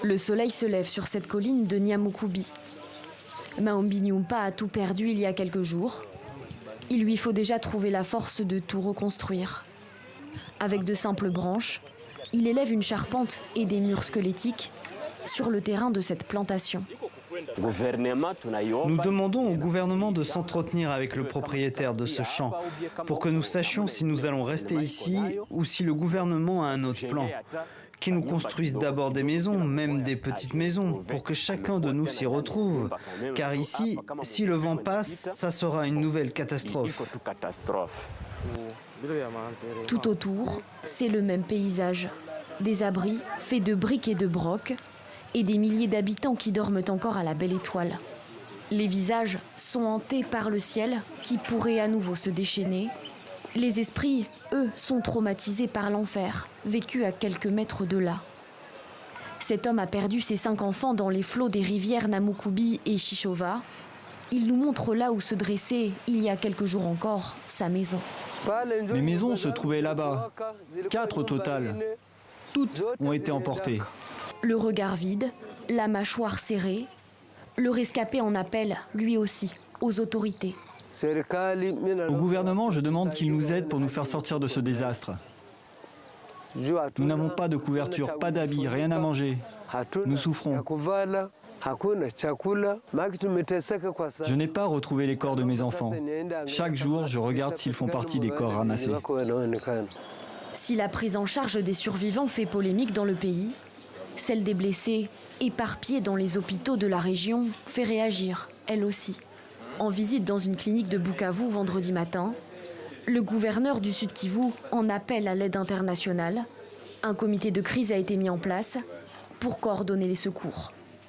Le soleil se lève sur cette colline de Nyamukubi. Maombi Nyumpa a tout perdu il y a quelques jours. Il lui faut déjà trouver la force de tout reconstruire. Avec de simples branches, il élève une charpente et des murs squelettiques sur le terrain de cette plantation. Nous demandons au gouvernement de s'entretenir avec le propriétaire de ce champ pour que nous sachions si nous allons rester ici ou si le gouvernement a un autre plan. Qu'ils nous construisent d'abord des maisons, même des petites maisons, pour que chacun de nous s'y retrouve. Car ici, si le vent passe, ça sera une nouvelle catastrophe. Tout autour, c'est le même paysage. Des abris faits de briques et de brocs et des milliers d'habitants qui dorment encore à la belle étoile. Les visages sont hantés par le ciel qui pourrait à nouveau se déchaîner. Les esprits, eux, sont traumatisés par l'enfer, vécu à quelques mètres de là. Cet homme a perdu ses 5 enfants dans les flots des rivières Namukubi et Chichova. Il nous montre là où se dressait, il y a quelques jours encore, sa maison. Mes maisons se trouvaient là-bas, 4 au total. Toutes ont été emportées. Le regard vide, la mâchoire serrée, le rescapé en appelle, lui aussi, aux autorités. Au gouvernement, je demande qu'il nous aide pour nous faire sortir de ce désastre. Nous n'avons pas de couverture, pas d'habits, rien à manger. Nous souffrons. Je n'ai pas retrouvé les corps de mes enfants. Chaque jour, je regarde s'ils font partie des corps ramassés. Si la prise en charge des survivants fait polémique dans le pays, celle des blessés, éparpillés dans les hôpitaux de la région, fait réagir, elle aussi. En visite dans une clinique de Bukavu vendredi matin, le gouverneur du Sud Kivu en appelle à l'aide internationale. Un comité de crise a été mis en place pour coordonner les secours.